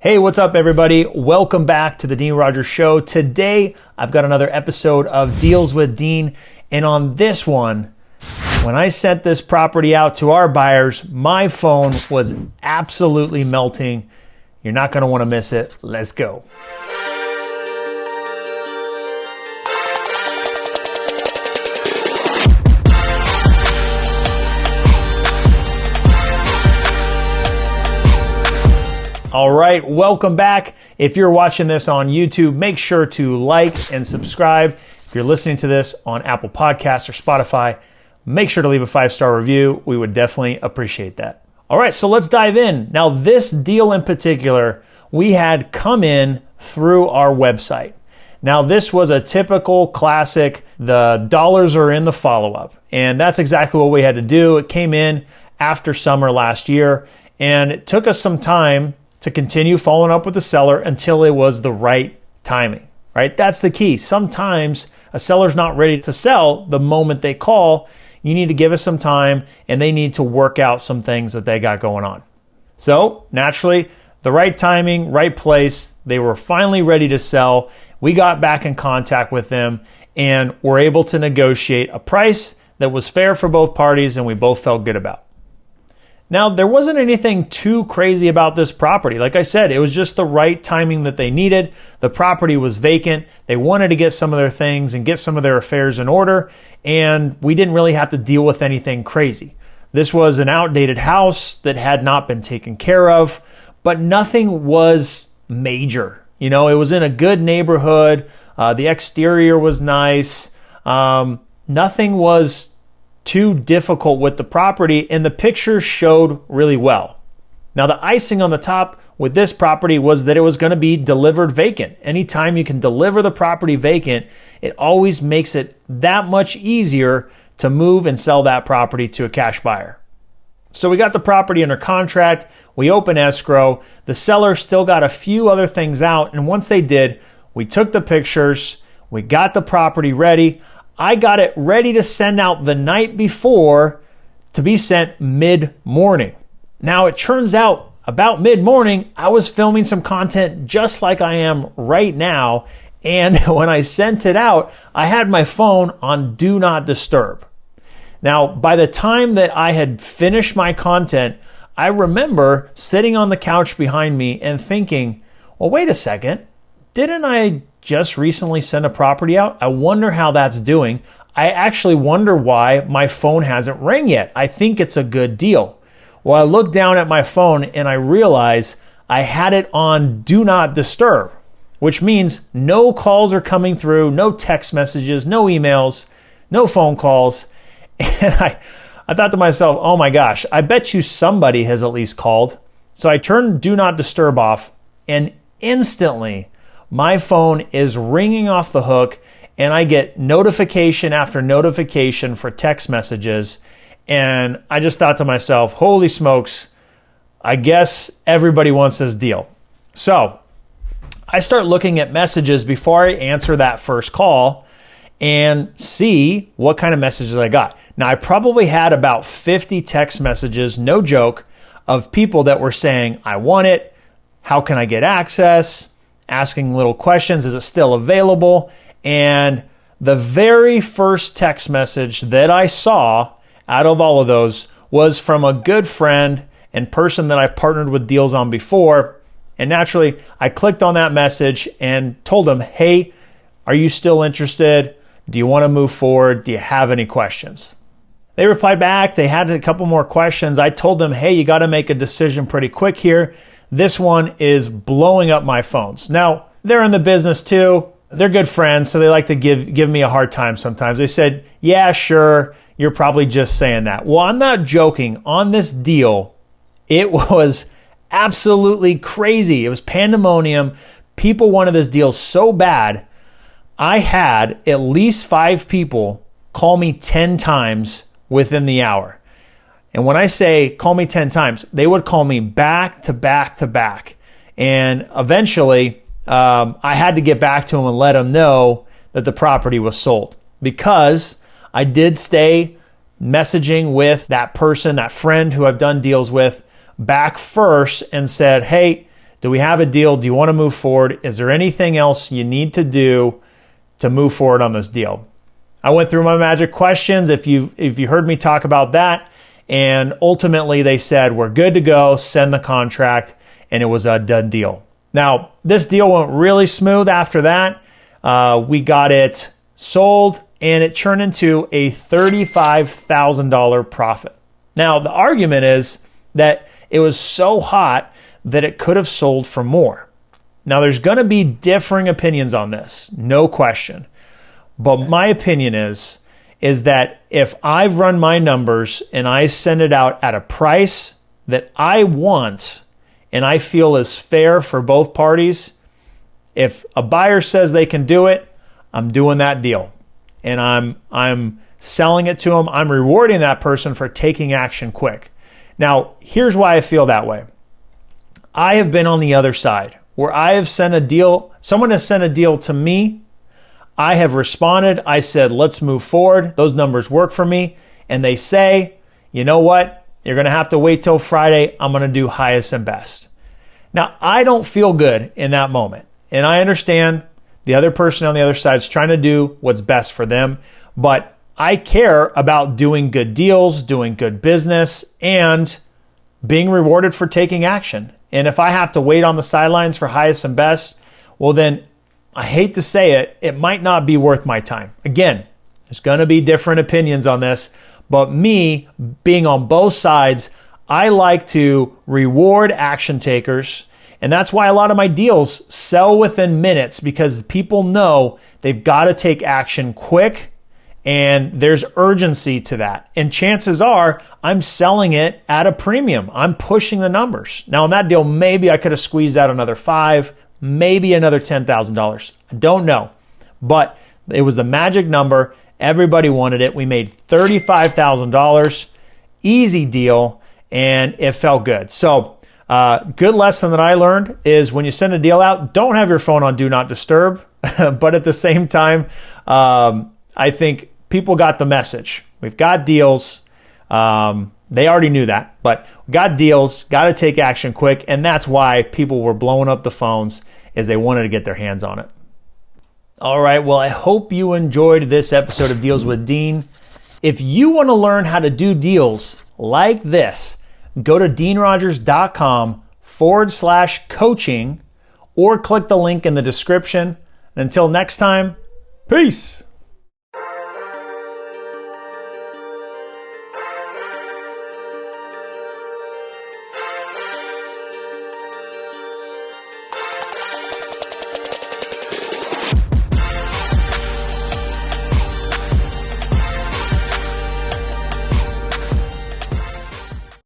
Hey, what's up everybody? Welcome back to the Dean Rogers Show. Today, I've got another episode of Deals with Dean. And on this one, when I sent this property out to our buyers, my phone was absolutely melting. You're not going to want to miss it. Let's go. All right, welcome back. If you're watching this on YouTube, make sure to like and subscribe. If you're listening to this on Apple Podcasts or Spotify, make sure to leave a 5-star review. We would definitely appreciate that. All right, so let's dive in. Now, this deal in particular, we had come in through our website. Now, this was a typical classic, the dollars are in the follow-up. And that's exactly what we had to do. It came in after summer last year, and it took us some time to continue following up with the seller until it was the right timing, right? That's the key. Sometimes a seller's not ready to sell the moment they call. You need to give us some time and they need to work out some things that they got going on. So naturally, the right timing, right place, they were finally ready to sell. We got back in contact with them and were able to negotiate a price that was fair for both parties and we both felt good about. Now, there wasn't anything too crazy about this property. Like I said, it was just the right timing that they needed. The property was vacant. They wanted to get some of their things and get some of their affairs in order, and we didn't really have to deal with anything crazy. This was an outdated house that had not been taken care of, but nothing was major. You know, it was in a good neighborhood. The exterior was nice. Nothing was too difficult with the property, and the pictures showed really well. Now, the icing on the top with this property was that it was going to be delivered vacant. Anytime you can deliver the property vacant, it always makes it that much easier to move and sell that property to a cash buyer. So we got the property under contract, we opened escrow, the seller still got a few other things out, and once they did, we took the pictures, we got the property ready. I got it ready to send out the night before to be sent mid-morning. Now, it turns out about mid-morning, I was filming some content just like I am right now. And when I sent it out, I had my phone on Do Not Disturb. Now, by the time that I had finished my content, I remember sitting on the couch behind me and thinking, well, wait a second, didn't I just recently sent a property out? I wonder how that's doing. I actually wonder why my phone hasn't rang yet. I think it's a good deal. Well, I look down at my phone and I realize I had it on Do Not Disturb, which means no calls are coming through, no text messages, no emails, no phone calls. And I thought to myself, oh my gosh, I bet you somebody has at least called. So I turned Do Not Disturb off, and instantly my phone is ringing off the hook and I get notification after notification for text messages. And I just thought to myself, holy smokes, I guess everybody wants this deal. So I start looking at messages before I answer that first call and see what kind of messages I got. Now, I probably had about 50 text messages, no joke, of people that were saying, I want it. How can I get access? Asking little questions, is it still available? And the very first text message that I saw out of all of those was from a good friend and person that I've partnered with deals on before. And naturally, I clicked on that message and told them, hey, are you still interested? Do you want to move forward? Do you have any questions? They replied back. They had a couple more questions. I told them, hey, you got to make a decision pretty quick here. This one is blowing up my phones. Now, they're in the business too. They're good friends, so they like to give me a hard time sometimes. They said, yeah, sure, you're probably just saying that. Well, I'm not joking. On this deal, it was absolutely crazy. It was pandemonium. People wanted this deal so bad. I had at least 5 people call me 10 times within the hour. And when I say call me 10 times, they would call me back to back to back. And eventually, I had to get back to them and let them know that the property was sold, because I did stay messaging with that person, that friend who I've done deals with, back first and said, hey, Do we have a deal? Do you want to move forward? Is there anything else you need to do to move forward on this deal? I went through my magic questions, if you heard me talk about that, and ultimately they said, we're good to go, send the contract, and it was a done deal. Now, this deal went really smooth after that. We got it sold, and it turned into a $35,000 profit. Now, the argument is that it was so hot that it could have sold for more. Now, there's going to be differing opinions on this, no question. But my opinion is that if I've run my numbers and I send it out at a price that I want and I feel is fair for both parties, if a buyer says they can do it, I'm doing that deal. And I'm selling it to them. I'm rewarding that person for taking action quick. Now, here's why I feel that way. I have been on the other side where I have sent a deal. Someone has sent a deal to me. I have responded. I said, let's move forward. Those numbers work for me. And they say, you know what? You're going to have to wait till Friday. I'm going to do highest and best. Now, I don't feel good in that moment. And I understand the other person on the other side is trying to do what's best for them. But I care about doing good deals, doing good business, and being rewarded for taking action. And if I have to wait on the sidelines for highest and best, well then, I hate to say it, it might not be worth my time. Again, there's going to be different opinions on this, but me being on both sides, I like to reward action takers. And that's why a lot of my deals sell within minutes, because people know they've got to take action quick and there's urgency to that. And chances are I'm selling it at a premium. I'm pushing the numbers. Now on that deal, maybe I could have squeezed out another $5,000, maybe another $10,000. I don't know. But it was the magic number. Everybody wanted it. We made $35,000. Easy deal, and it felt good. So good lesson that I learned is when you send a deal out, don't have your phone on Do Not Disturb. But at the same time, I think people got the message. We've got deals. They already knew that, but we got deals, got to take action quick, and that's why people were blowing up the phones as they wanted to get their hands on it. All right, well, I hope you enjoyed this episode of Deals with Dean. If you want to learn how to do deals like this, go to deanrogers.com/coaching or click the link in the description. And until next time, peace.